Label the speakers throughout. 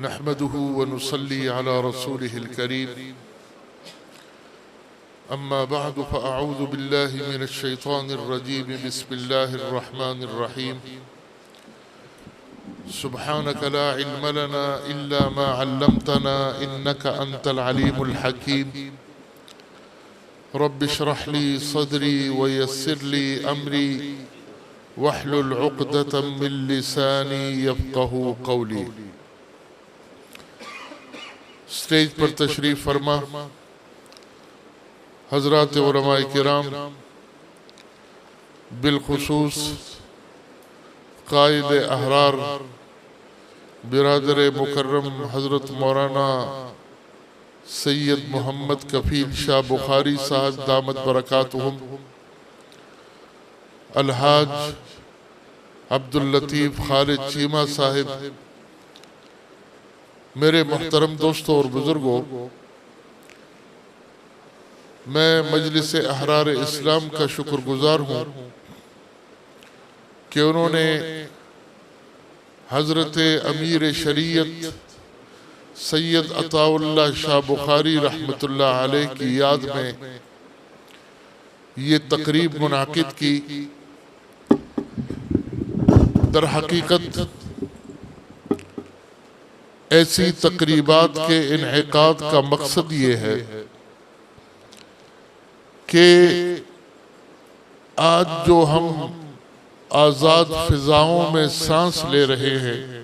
Speaker 1: نحمده ونصلي على رسوله الكريم أما بعد فأعوذ بالله من الشيطان الرجيم بسم الله الرحمن الرحيم سبحانك لا علم لنا إلا ما علمتنا إنك أنت العليم الحكيم رب اشرح لي صدري ويسر لي أمري واحلل عقدة من لساني يفقه قولي۔ اسٹیج پر تشریف فرما حضرات علماء کرام، بالخصوص قائد احرار برادر مکرم حضرت مولانا سید محمد کفیل شاہ بخاری صاحب دامت برکاتہم، الحاج عبداللطیف خالد چیمہ صاحب، میرے محترم دوستوں اور بزرگوں، میں مجلس احرار اسلام کا شکر گزار ہوں کہ انہوں نے حضرت امیر شریعت سید عطا اللہ شاہ بخاری رحمۃ اللہ علیہ کی یاد میں یہ تقریب منعقد کی۔ در حقیقت ایسی تقریبات کے انعقاد کا مقصد یہ ہے کہ آج جو ہم آزاد فضاؤں میں سانس لے رہے ہیں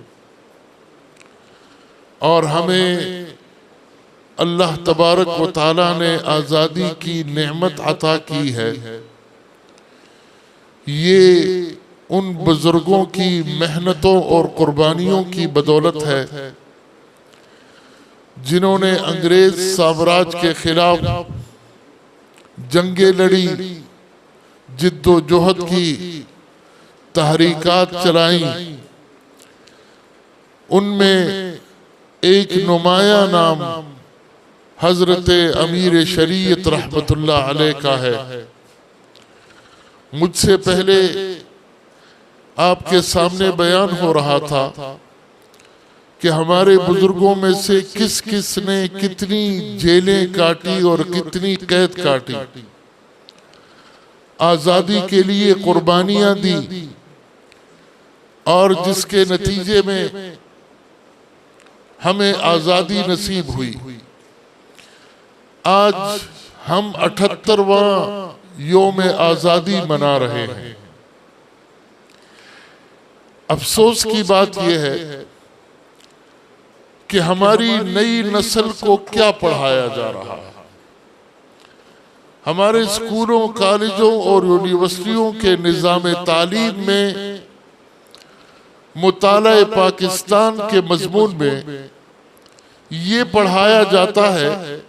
Speaker 1: اور ہمیں اللہ تبارک و تعالیٰ نے آزادی کی نعمت عطا کی ہے، یہ ان بزرگوں کی محنتوں اور قربانیوں کی بدولت ہے جنہوں نے انگریز سامراج کے خلاف جنگیں لڑی، جد و جہد کی، تحریکات چلائیں۔ ان میں ایک نمایاں نام حضرت امیر شریعت رحمۃ اللہ علیہ کا ہے۔ مجھ سے پہلے آپ کے سامنے بیان ہو رہا تھا کہ ہمارے بزرگوں میں سے کس کس نے کتنی جیلیں کاٹی اور کتنی قید کاٹی، آزادی کے لیے قربانیاں دی، اور جس کے نتیجے میں ہمیں آزادی نصیب ہوئی۔ آج ہم 78واں یوم آزادی منا رہے ہیں۔ افسوس کی بات یہ ہے کہ ہماری نئی نسل کو کیا پڑھایا جا رہا ہے۔ ہمارے اسکولوں، کالجوں اور یونیورسٹیوں کے نظام تعلیم میں مطالعہ پاکستان کے مضمون میں یہ پڑھایا جاتا ہے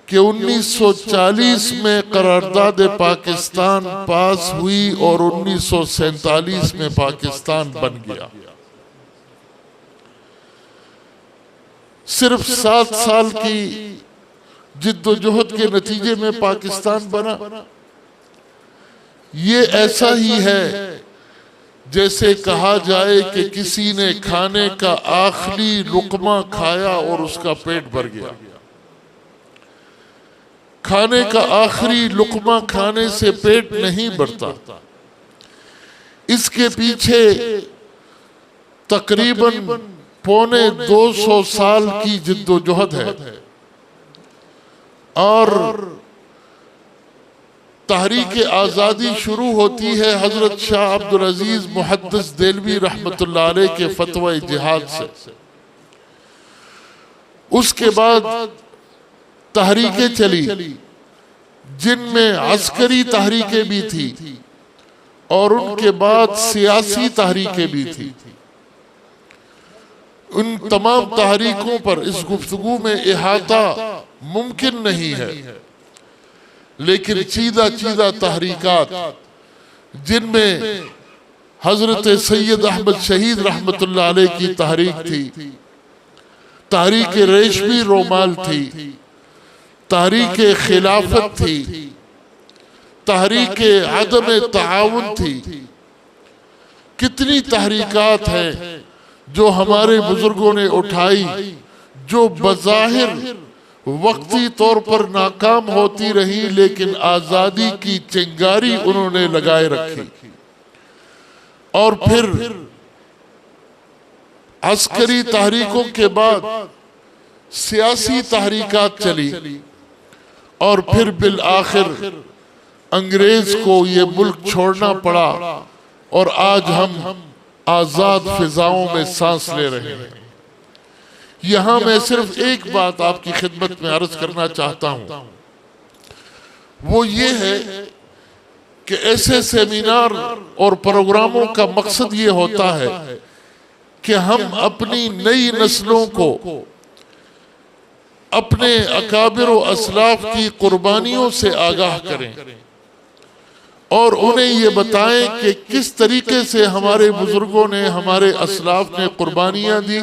Speaker 1: کہ 1940 میں قرارداد پاکستان پاس ہوئی اور 1947 میں پاکستان بن گیا۔ صرف 7 سال کی جد و جہد کے نتیجے میں پاکستان بنا۔ یہ ایسا ہی ہے جیسے کہا جائے کہ کسی نے کھانے کا آخری لقمہ کھایا اور اس کا پیٹ بھر گیا۔ کھانے کا آخری لقمہ کھانے سے پیٹ نہیں بھرتا، اس کے پیچھے تقریباً 250 سال کی جد و جہد ہے، اور تحریک آزادی شروع ہوتی ہے حضرت شاہ عبدالعزیز محدث دہلوی رحمۃ اللہ علیہ کے فتوی جہاد سے۔ اس کے بعد تحریکیں چلی جن میں عسکری تحریکیں بھی تھی اور ان کے بعد سیاسی تحریکیں بھی تھی۔ ان تمام تحریکوں پر اس گفتگو میں احاطہ ممکن نہیں ہے، لیکن چیدہ تحریکات جن میں حضرت سید احمد شہید رحمۃ اللہ علیہ کی تحریک تھی، تحریک ریشمی رومال تھی، تحریک خلافت تھی، تحریک عدم تعاون تھی، کتنی تحریکات ہیں جو ہمارے بزرگوں نے اٹھائی، جو بظاہر وقتی طور پر ناکام ہوتی رہی، لیکن آزادی کی چنگاری انہوں نے لگائے رکھی، اور پھر عسکری تحریکوں کے بعد سیاسی تحریکات چلی، اور پھر بالآخر انگریز کو یہ ملک چھوڑنا پڑا، اور آج ہم آزاد فضاؤں میں سانس لے رہے ہیں۔ یہاں میں صرف ایک بات آپ کی خدمت میں عرض کرنا چاہتا ہوں، وہ یہ ہے کہ ایسے سیمینار اور پروگراموں کا مقصد یہ ہوتا ہے کہ ہم اپنی نئی نسلوں کو اپنے اکابر و اسلاف کی قربانیوں سے آگاہ کریں، اور انہیں یہ بتائیں کہ کس طریقے سے ہمارے بزرگوں نے، ہمارے اسلاف نے قربانیاں دی،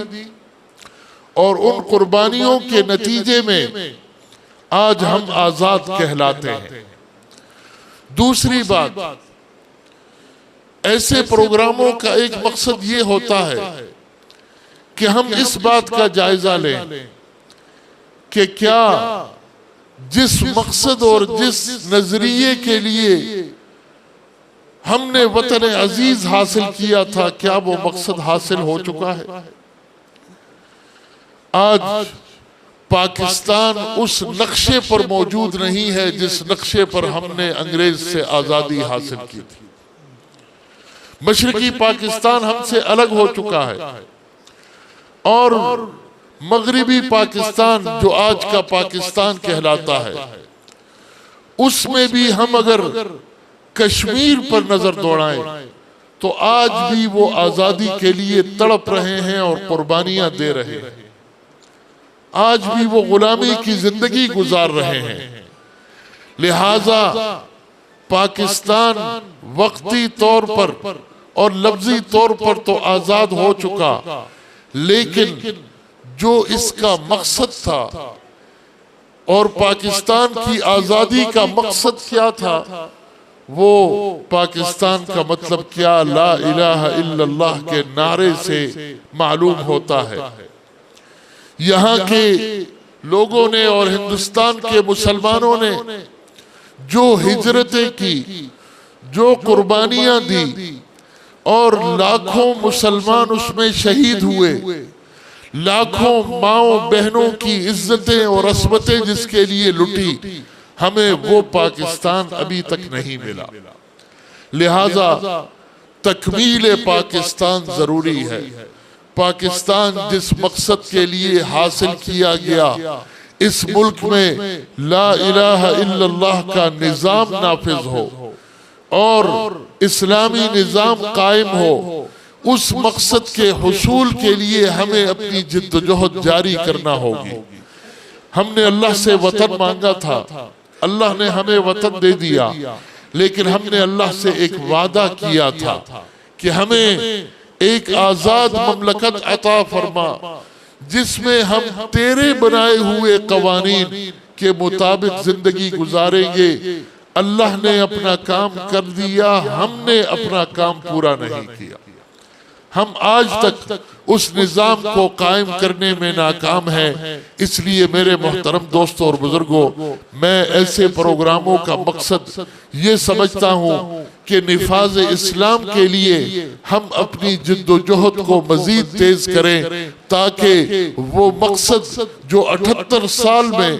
Speaker 1: اور ان قربانیوں کے نتیجے میں آج ہم آزاد کہلاتے ہیں۔ دوسری بات، ایسے پروگراموں کا ایک مقصد یہ ہوتا ہے کہ ہم اس بات کا جائزہ لیں کہ کیا جس مقصد اور جس نظریے کے لیے ہم نے وطن عزیز حاصل کیا تھا، کیا وہ مقصد حاصل ہو چکا ہے؟ آج پاکستان اس نقشے پر موجود نہیں ہے جس نقشے پر ہم نے انگریز سے آزادی حاصل کی تھی۔ مشرقی پاکستان ہم سے الگ ہو چکا ہے، اور مغربی پاکستان جو آج کا پاکستان کہلاتا ہے، اس میں بھی ہم اگر کشمیر پر نظر دوڑائیں تو آج بھی وہ آزادی کے لیے تڑپ رہے ہیں اور قربانیاں دے رہے ہیں، آج بھی وہ غلامی کی زندگی گزار رہے ہیں۔ لہٰذا پاکستان وقتی طور پر اور لفظی طور پر تو آزاد ہو چکا، لیکن جو اس کا مقصد تھا، اور پاکستان کی آزادی کا مقصد کیا تھا، وہ پاکستان کا مطلب کیا لا الہ الا اللہ کے نعرے سے معلوم ہوتا ہے۔ یہاں کے لوگوں نے اور ہندوستان کے مسلمانوں نے جو ہجرتیں کی، جو قربانیاں دی، اور لاکھوں مسلمان اس میں شہید ہوئے، لاکھوں ماؤں بہنوں کی عزتیں اور عصمتیں جس کے لیے لٹی، ہمیں وہ پاکستان ابھی تک نہیں ملا۔ لہٰذا تکمیل پاکستان ضروری ہے۔ پاکستان جس مقصد کے لیے حاصل کیا گیا، اس ملک میں لا الہ الا اللہ کا نظام نافذ ہو اور اسلامی نظام قائم ہو، اس مقصد کے حصول کے لیے ہمیں اپنی جد و جہد جاری کرنا ہوگی۔ ہم نے اللہ سے وطن مانگا تھا، اللہ نے ہمیں وطن دے دیا، لیکن ہم نے اللہ سے ایک وعدہ کیا تھا کہ ہمیں ایک آزاد مملکت عطا فرما جس میں ہم تیرے بنائے ہوئے قوانین کے مطابق زندگی گزاریں گے۔ اللہ نے اپنا کام کر دیا، ہم نے اپنا کام پورا نہیں کیا۔ ہم آج تک اس نظام کو قائم کرنے میں ناکام ہیں۔ اس لیے میرے محترم دوستوں اور بزرگوں، میں ایسے پروگراموں کا مقصد یہ سمجھتا ہوں کہ نفاذ اسلام کے لیے ہم اپنی جد و جہد کو مزید تیز کریں، تاکہ وہ مقصد جو 78 سال میں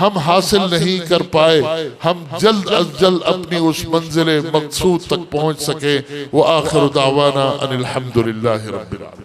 Speaker 1: ہم حاصل نہیں کر پائے، ہم جلد از جلد اپنی اس منزل مقصود تک پہنچ سکیں۔ وآخر دعوانا ان الحمدللہ رب العالمین۔